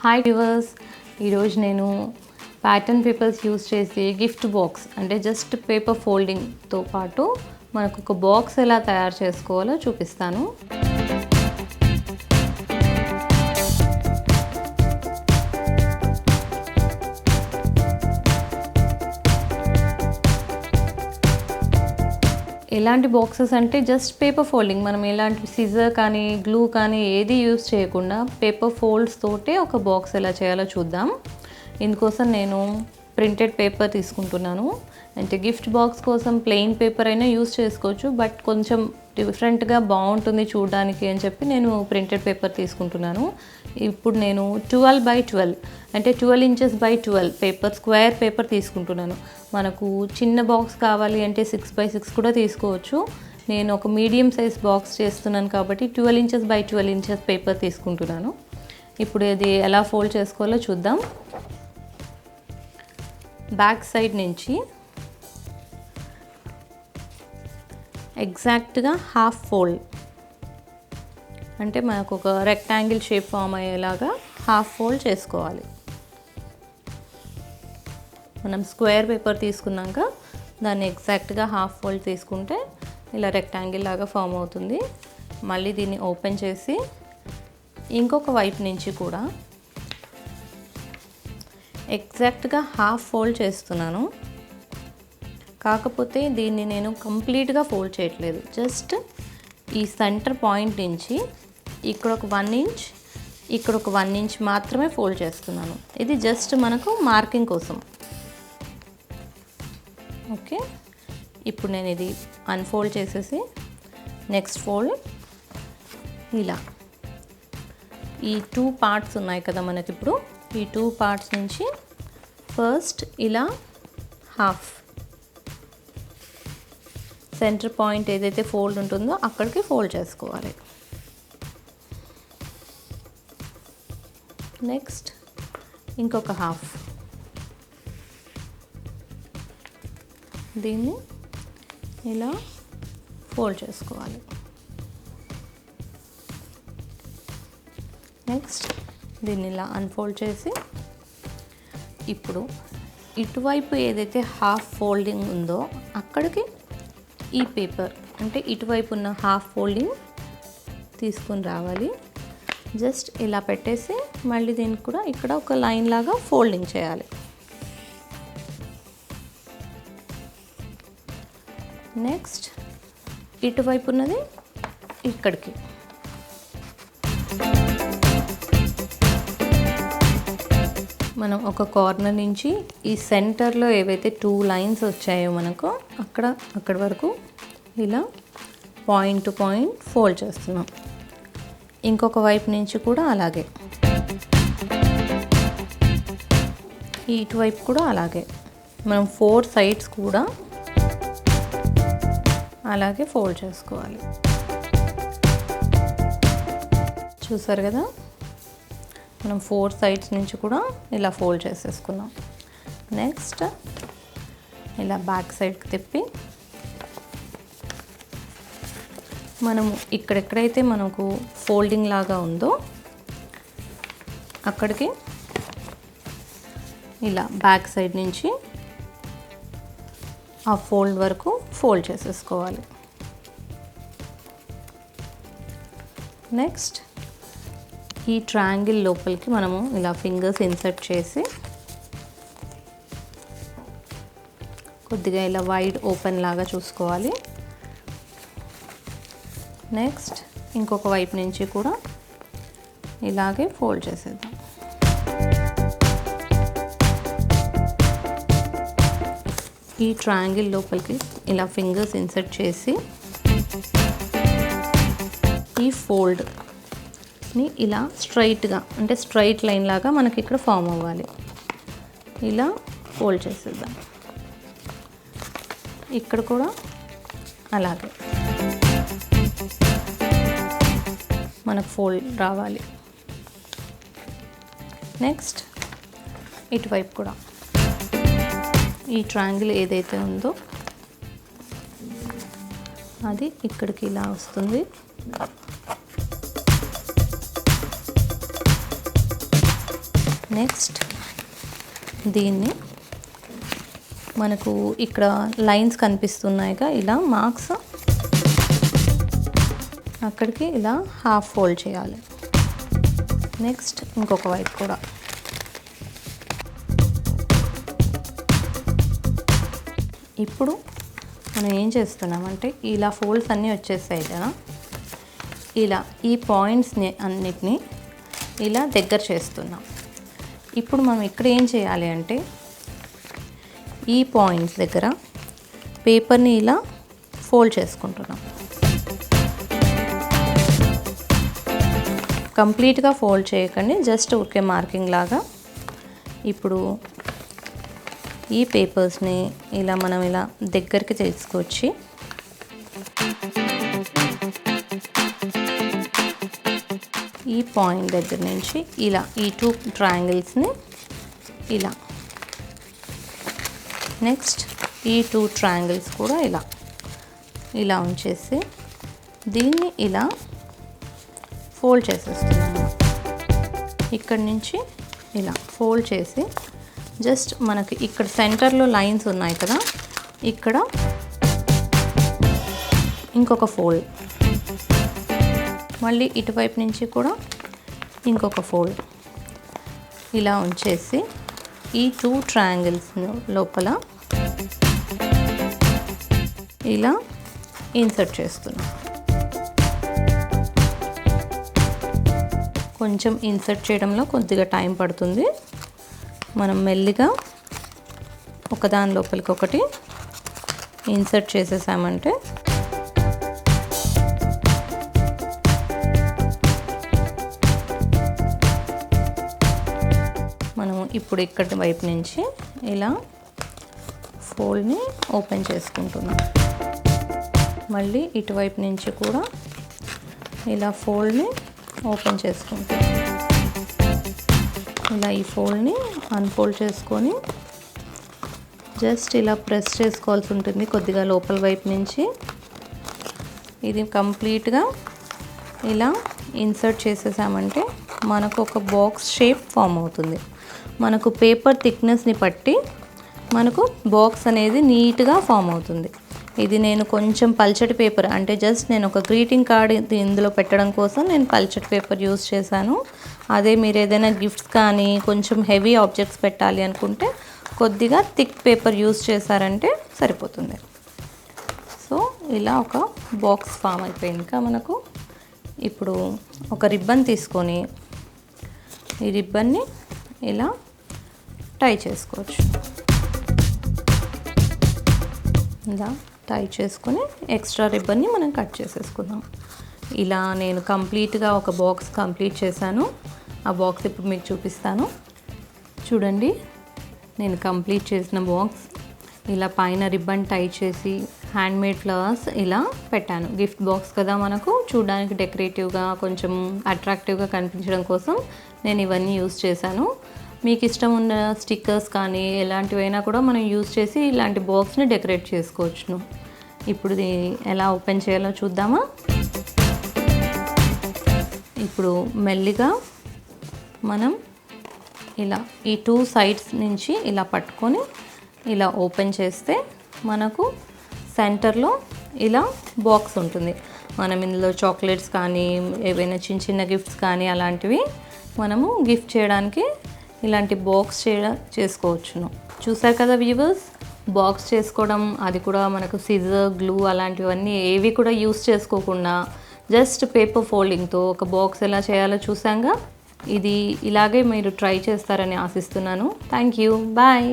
Hi viewers, ఈరోజు నేను pattern papers use చేసి గిఫ్ట్ బాక్స్ అంటే జస్ట్ పేపర్ ఫోల్డింగ్తో పాటు మనకు ఒక బాక్స్ ఎలా తయారు చేసుకోవాలో చూపిస్తాను. ఎలాంటి బాక్సెస్ అంటే జస్ట్ పేపర్ ఫోల్డింగ్, మనం ఎలాంటి సిజర్ కానీ గ్లూ కానీ ఏది యూస్ చేయకుండా పేపర్ ఫోల్డ్స్ తోటే ఒక బాక్స్ ఎలా చేయాలో చూద్దాం. ఇందుకోసం నేను ప్రింటెడ్ పేపర్ తీసుకుంటున్నాను. అంటే గిఫ్ట్ బాక్స్ కోసం ప్లెయిన్ పేపర్ అయినా యూస్ చేసుకోవచ్చు, బట్ కొంచెం డిఫరెంట్గా బాగుంటుంది చూడడానికి అని చెప్పి నేను ప్రింటెడ్ పేపర్ తీసుకుంటున్నాను. ఇప్పుడు నేను 12x12 అంటే 12 inches by 12 paper, square paper తీసుకుంటున్నాను. మనకు చిన్న బాక్స్ కావాలి అంటే 6x6 కూడా తీసుకోవచ్చు. నేను ఒక మీడియం సైజ్ బాక్స్ చేస్తున్నాను కాబట్టి 12 ఇంచెస్ బై 12 ఇంచెస్ పేపర్ తీసుకుంటున్నాను. ఇప్పుడు ఇది ఎలా ఫోల్డ్ చేసుకోవాలో చూద్దాం. బ్యాక్ సైడ్ నుంచి ఎగ్జాక్ట్గా హాఫ్ ఫోల్డ్, అంటే మనకు ఒక రెక్టాంగిల్ షేప్ ఫామ్ అయ్యేలాగా హాఫ్ ఫోల్డ్ చేసుకోవాలి. మనం స్క్వేర్ పేపర్ తీసుకున్నాక దాన్ని ఎగ్జాక్ట్గా హాఫ్ ఫోల్డ్ తీసుకుంటే ఇలా రెక్టాంగిల్ లాగా ఫామ్ అవుతుంది. మళ్ళీ దీన్ని ఓపెన్ చేసి ఇంకొక వైపు నుంచి కూడా ఎగ్జాక్ట్గా హాఫ్ ఫోల్డ్ చేస్తున్నాను. కాకపోతే దీన్ని నేను కంప్లీట్గా ఫోల్డ్ చేయట్లేదు. జస్ట్ ఈ సెంటర్ పాయింట్ నుంచి ఇక్కడ ఒక 1 ఇంచ్, ఇక్కడ ఒక 1 ఇంచ్ మాత్రమే ఫోల్డ్ చేస్తున్నాను. ఇది జస్ట్ మనకు మార్కింగ్ కోసం. ఓకే, ఇప్పుడు నేను ఇది అన్ఫోల్డ్ చేసేసి నెక్స్ట్ ఫోల్డ్ ఇలా ఈ 2 పార్ట్స్ ఉన్నాయి కదా మనకి, ఇప్పుడు ఈ 2 పార్ట్స్ నుంచి ఫస్ట్ ఇలా హాఫ్ సెంటర్ పాయింట్ ఏదైతే ఫోల్డ్ ఉంటుందో అక్కడికి ఫోల్డ్ చేసుకోవాలి. నెక్స్ట్ ఇంకొక హాఫ్, దీన్ని ఇలా ఫోల్డ్ చేసుకోవాలి. నెక్స్ట్ దీన్ని ఇలా అన్ఫోల్డ్ చేసి ఇప్పుడు ఇటువైపు ఏదైతే హాఫ్ ఫోల్డింగ్ ఉందో అక్కడికి ఈ పేపర్ అంటే ఇటువైపు ఉన్న హాఫ్ ఫోల్డింగ్ తీసుకొని రావాలి. జస్ట్ ఇలా పెట్టేసి మళ్ళీ దీనికి కూడా ఇక్కడ ఒక లైన్ లాగా ఫోల్డింగ్ చేయాలి. నెక్స్ట్ ఇటువైపు ఉన్నది ఇక్కడికి, మనం ఒక కార్నర్ నుంచి ఈ సెంటర్లో ఏవైతే 2 లైన్స్ వచ్చాయో మనకు అక్కడి వరకు ఇలా పాయింట్ టు పాయింట్ ఫోల్డ్ చేస్తున్నాం. ఇంకొక వైపు నుంచి కూడా అలాగే, ఇటువైపు కూడా అలాగే, మనం 4 సైడ్స్ కూడా అలాగే ఫోల్డ్ చేసుకోవాలి. చూసారు కదా, మనం 4 సైడ్స్ నుంచి కూడా ఇలా ఫోల్డ్ చేసేసుకున్నాం. నెక్స్ట్ ఇలా బ్యాక్ సైడ్కి తిప్పి మనము ఇక్కడెక్కడైతే మనకు ఫోల్డింగ్ లాగా ఉందో అక్కడికి ఇలా బ్యాక్ సైడ్ నుంచి ఆ ఫోల్డ్ వరకు ఫోల్డ్ చేసేసుకోవాలి. నెక్స్ట్ ఈ ట్రయాంగిల్ లోపలికి మనము ఇలా ఫింగర్స్ ఇన్సర్ట్ చేసి కొద్దిగా ఇలా వైడ్ ఓపెన్ లాగా చూసుకోవాలి. నెక్స్ట్ ఇంకొక వైపు నుంచి కూడా ఇలాగే ఫోల్డ్ చేసేద్దాం. ఈ ట్రయాంగిల్ లోపలికి ఇలా ఫింగర్స్ ఇన్సర్ట్ చేసి ఈ ఫోల్డ్ని ఇలా స్ట్రైట్గా అంటే స్ట్రైట్ లైన్ లాగా మనకి ఇక్కడ ఫామ్ అవ్వాలి. ఇలా ఫోల్డ్ చేసేద్దాం. ఇక్కడ కూడా అలాగే మనకు ఫోల్డ్ రావాలి. నెక్స్ట్ ఇటువైపు కూడా ఈ ట్రయాంగిల్ ఏదైతే ఉందో అది ఇక్కడికి ఇలా వస్తుంది. నెక్స్ట్ దీన్ని మనకు ఇక్కడ లైన్స్ కనిపిస్తున్నాయిగా, ఇలా మార్క్స్ అక్కడికి ఇలా హాఫ్ ఫోల్డ్ చేయాలి. నెక్స్ట్ ఇంకొక వైపు కూడా. ఇప్పుడు మనం ఏం చేస్తున్నామంటే ఇలా ఫోల్డ్స్ అన్నీ వచ్చేసాయి కదా, ఇలా ఈ పాయింట్స్ని అన్నిటినీ ఇలా దగ్గర చేస్తున్నాం. ఇప్పుడు మనం ఇక్కడ ఏం చేయాలి అంటే ఈ పాయింట్స్ దగ్గర పేపర్ని ఇలా ఫోల్డ్ చేసుకుంటున్నాం. కంప్లీట్గా ఫోల్డ్ చేయకండి, జస్ట్ ఊరికే మార్కింగ్ లాగా. ఇప్పుడు ఈ పేపర్స్ని ఇలా మనం ఇలా దగ్గరికి తీసుకొచ్చి ఈ పాయింట్ దగ్గర నుంచి ఇలా ఈ 2 ట్రయాంగిల్స్ని ఇలా, నెక్స్ట్ ఈ 2 ట్రయాంగిల్స్ కూడా ఇలా ఉంచేసి దీన్ని ఇలా ఫోల్డ్ చేసేస్తున్నాము. ఇక్కడ నుంచి ఇలా ఫోల్డ్ చేసి జస్ట్ మనకి ఇక్కడ సెంటర్లో లైన్స్ ఉన్నాయి కదా, ఇక్కడ ఇంకొక ఫోల్డ్, మళ్ళీ ఇటువైపు నుంచి కూడా ఇంకొక ఫోల్డ్ ఇలా ఉంచేసి ఈ 2 ట్రయాంగిల్స్ లోపల ఇలా ఇన్సర్ట్ చేస్తున్నాం. కొంచెం ఇన్సర్ట్ చేయడంలో కొద్దిగా టైం పడుతుంది. మనం మెల్లిగా ఒకదాని లోపలికి ఒకటి ఇన్సర్ట్ చేసేసామంటే మనము ఇప్పుడు ఇక్కడి వైపు నుంచి ఇలా ఫోల్డ్ని ఓపెన్ చేసుకుంటున్నాం. మళ్ళీ ఇటువైపు నుంచి కూడా ఇలా ఫోల్డ్ని ఓపెన్ చేసుకుంటాం. ఇలా ఈ ఫోల్డ్ని అన్ఫోల్డ్ చేసుకొని జస్ట్ ఇలా ప్రెస్ చేసుకోవాల్సి ఉంటుంది కొద్దిగా లోపల వైపు నుంచి. ఇది కంప్లీట్గా ఇలా ఇన్సర్ట్ చేసేసామంటే మనకు ఒక బాక్స్ షేప్ ఫామ్ అవుతుంది. మనకు పేపర్ థిక్నెస్ని బట్టి మనకు బాక్స్ అనేది నీట్గా ఫామ్ అవుతుంది. ఇది నేను కొంచెం పల్చటి పేపర్, అంటే జస్ట్ నేను ఒక గ్రీటింగ్ కార్డ్ ఇందులో పెట్టడం కోసం నేను పల్చటి పేపర్ యూస్ చేశాను. అదే మీరు ఏదైనా గిఫ్ట్స్ కానీ కొంచెం హెవీ ఆబ్జెక్ట్స్ పెట్టాలి అనుకుంటే కొద్దిగా థిక్ పేపర్ యూస్ చేశారంటే సరిపోతుంది. సో ఇలా ఒక బాక్స్ ఫామ్ అయిపోయింది. ఇంకా మనకు ఇప్పుడు ఒక రిబ్బన్ తీసుకొని ఈ రిబ్బన్ని ఇలా టై చేసుకోవచ్చు. ఇలా టై చేసుకొని ఎక్స్ట్రా రిబ్బన్ని మనం కట్ చేసేసుకుందాం. ఇలా నేను కంప్లీట్గా ఒక బాక్స్ కంప్లీట్ చేశాను. ఆ బాక్స్ ఇప్పుడు మీకు చూపిస్తాను. చూడండి, నేను కంప్లీట్ చేసిన బాక్స్ ఇలా పైన రిబ్బన్ టై చేసి హ్యాండ్మేడ్ ఫ్లవర్స్ ఇలా పెట్టాను. గిఫ్ట్ బాక్స్ కదా, మనకు చూడడానికి డెకరేటివ్గా కొంచెం అట్రాక్టివ్గా కనిపించడం కోసం నేను ఇవన్నీ యూస్ చేశాను. మీకు ఇష్టం ఉన్న స్టిక్కర్స్ కానీ ఎలాంటివైనా కూడా మనం యూస్ చేసి ఇలాంటి బాక్స్ని డెకరేట్ చేసుకోవచ్చును. ఇప్పుడు ఇది ఎలా ఓపెన్ చేయాలో చూద్దామా. ఇప్పుడు మెల్లిగా మనం ఇలా ఈ 2 సైడ్స్ నుంచి ఇలా పట్టుకొని ఇలా ఓపెన్ చేస్తే మనకు సెంటర్లో ఇలా బాక్స్ ఉంటుంది. మనం ఇందులో చాక్లెట్స్ కానీ ఏవైనా చిన్న చిన్న గిఫ్ట్స్ కానీ అలాంటివి మనము గిఫ్ట్ చేయడానికి ఇలాంటి బాక్స్ చేసుకోవచ్చును. చూసారు కదా వ్యూవర్స్, బాక్స్ చేసుకోవడం, అది కూడా మనకు సిజర్, గ్లూ అలాంటివన్నీ ఏవి కూడా యూస్ చేసుకోకుండా జస్ట్ పేపర్ ఫోల్డింగ్తో ఒక బాక్స్ ఎలా చేయాలో చూసాంగా. ఇది ఇలాగే మీరు ట్రై చేస్తారని ఆశిస్తున్నాను. Thank you, bye.